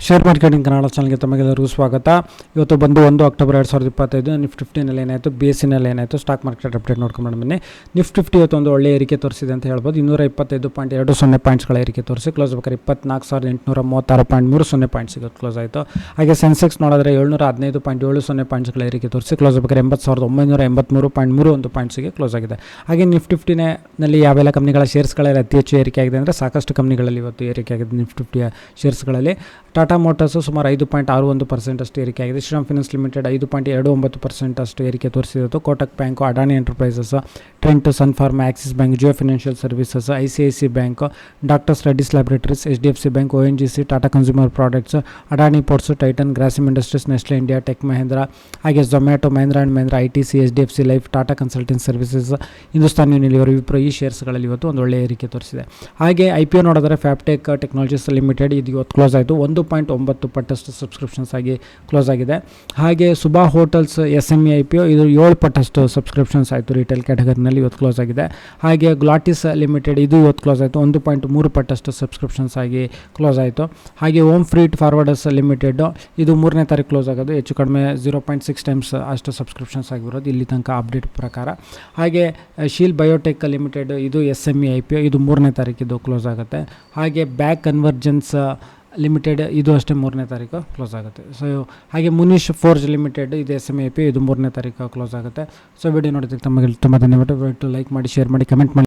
Share marketing Kannada ಚಾನಲ್ಗೆ ತಮಗೆಲ್ಲರಿಗೂ ಸ್ವಾಗತ. ಇವತ್ತು ಬಂದು 1 ಅಕ್ಟೋಬರ್ 2025 ನಿಫ್ಟಿ 50ನಲ್ಲಿ ಏನಾಯಿತು, BSEನಲ್ಲಿ ಏನಾಯಿತು, ಸ್ಟಾಕ್ ಮಾರ್ಕೆಟ್ ಅಪ್ಡೇಟ್ ನೋಡ್ಕೊಂಡು ಬನ್ನಿ. ನಿಫ್ಟಿ 50 ಇವತ್ತು ಒಂದು ಒಳ್ಳೆಯ ಏರಿಕೆ ತೋರಿಸಿದೆ ಅಂತ ಹೇಳ್ಬೋದು. 225.20 ಪಾಯಿಂಟ್ಸ್ಗಳ ಏರಿಕೆ ತೋರಿಸಿ ಕ್ಲೋಸ್ ಬೇಕಾದ್ರೆ 24,836.30 ಪಾಯಿಂಟ್ಸ್ ಸಿಗೋದು ಕ್ಲೋಸ್ ಆಯಿತು. ಹಾಗೆ ಸೆನ್ಸೆಕ್ಸ್ ನೋಡಿದ್ರೆ 715.70 ಪಾಯಿಂಟ್ಸ್ಗಳ ಏರಿಕೆ ತೋರಿಸಿ ಕ್ಲೋಸ್ ಬೇಕಾದ್ರೆ 80,983.31 ಪಾಯಿಂಟ್ಸಿಗೆ ಕ್ಲೋಸ್ ಆಗಿದೆ. ಹಾಗೆ ನಿಫ್ಟಿ 50ನಲ್ಲಿ ಯಾವೆಲ್ಲ ಕಂಪ್ನಿಗಳ ಶೇರ್ಸ್ಗಳಲ್ಲಿ ಅತಿ ಹೆಚ್ಚು ಏರಿಕೆ ಆಗಿದೆ ಅಂದರೆ ಸಾಕಷ್ಟು ಕಂಪ್ನಿಗಳಲ್ಲಿ ಇವತ್ತು ಏರಿಕೆ ಆಗಿದೆ. ನಿಫ್ಟಿ 50 ಶೇರ್ಸ್ಗಳಲ್ಲಿ ಟಾಟಾ ಮೋಟರ್ಸು ಸುಮಾರು 5.61% ಅಷ್ಟು ಏರಿಕೆ ಆಗಿದೆ. ಶ್ರೀರಾಮ್ ಫೈನಾನ್ಸ್ ಲಿಮಿಟೆಡ್ 5.29% ಅಷ್ಟು ಏರಿಕೆ ತೋರಿಸಿತ್ತು. Kotak Bank, Adani Enterprises, Trent, Sun Pharma, Axis Bank, Jio Financial Services, ICICI Bank, Doctor's Reddy's Laboratories, HDFC Bank, ONGC, Tata Consumer Products, Adani Ports, Titan, Grasim Industries, Nestle India, Tech Mahindra, ಹಾಗೆ Zomato, Mahindra and Mahindra, ITC, HDFC Life, Tata Consulting Services, Hindustan Unilever, Wipro ಈ ಶೇರ್ಸ್ಗಳಲ್ಲಿ ಇವತ್ತು ಒಂದು ಒಳ್ಳೆಯ ಏರಿಕೆ ತೋರಿಸಿದೆ. ಹಾಗೆ IPO ನೋಡಿದ್ರೆ ಫ್ಯಾಬ್ಟೆಕ್ ಟೆಕ್ನಾಲಜೀಸ್ ಲಿಮಿಟೆಡ್ ಇದು ಇವತ್ತು ಕ್ಲೋಸ್ ಆಯಿತು. 1.9 ಪಟ್ಟಷ್ಟು ಸಬ್ಸ್ಕ್ರಿಪ್ಷನ್ಸ್ ಆಗಿ ಕ್ಲೋಸ್ ಆಗಿದೆ. ಹಾಗೆ ಸುಬಾ ಹೋಟೆಲ್ಸ್ SME IPO ಇದು 7 ಪಟ್ಟಷ್ಟು ಸಬ್ಸ್ಕ್ರಿಪ್ಷನ್ಸ್ ಆಯಿತು ರಿಟೇಲ್ ಕ್ಯಾಟಗರಿನಲ್ಲಿ ಇವತ್ತು ಕ್ಲೋಸ್ ಆಗಿದೆ. ಹಾಗೆ ಗ್ಲಾಟಿಸ್ ಲಿಮಿಟೆಡ್ ಇದು ಇವತ್ತು ಕ್ಲೋಸ್ ಆಯಿತು. 1.3 ಪಟ್ಟಷ್ಟು ಸಬ್ಸ್ಕ್ರಿಪ್ಷನ್ಸ್ ಆಗಿ ಕ್ಲೋಸ್ ಆಯಿತು. ಹಾಗೆ ಓಮ್ ಫ್ರೀಟ್ ಫಾರ್ವರ್ಡರ್ಸ್ ಲಿಮಿಟೆಡ್ ಇದು 3ನೇ ತಾರೀಕು ಕ್ಲೋಸ್ ಆಗೋದು. ಹೆಚ್ಚು ಕಡಿಮೆ 0.6 ಟೈಮ್ಸ್ ಅಷ್ಟು ಸಬ್ಸ್ಕ್ರಿಪ್ಷನ್ಸ್ ಆಗಿರೋದು ಇಲ್ಲಿ ತನಕ ಅಪ್ಡೇಟ್ ಪ್ರಕಾರ. ಹಾಗೆ ಶೀಲ್ ಬಯೋಟೆಕ್ ಲಿಮಿಟೆಡ್ ಇದು SME IPO ಇದು 3ನೇ ತಾರೀಕಿದು ಕ್ಲೋಸ್ ಆಗುತ್ತೆ. ಹಾಗೆ ಬ್ಯಾಕ್ ಕನ್ವರ್ಜೆನ್ಸ್ ಲಿಮಿಟೆಡ್ ಇದು ಅಷ್ಟೇ 3ನೇ ತಾರೀಕು ಕ್ಲೋಸ್ ಆಗುತ್ತೆ. ಸೊ ಹಾಗೆ ಮುನೀಶ್ ಫೋರ್ಜ್ ಲಿಮಿಟೆಡ್ ಇದು SME IPO ಇದು 3ನೇ ತಾರೀಕು ಕ್ಲೋಸ್ ಆಗುತ್ತೆ. ಸೊ ವಿಡಿಯೋ ನೋಡಿದ್ದಕ್ಕೆ ತಮಗೆ ತುಂಬ ಧನ್ಯವಾದ. ಲೈಕ್ ಮಾಡಿ, ಶೇರ್ ಮಾಡಿ, ಕಮೆಂಟ್ ಮಾಡಿ.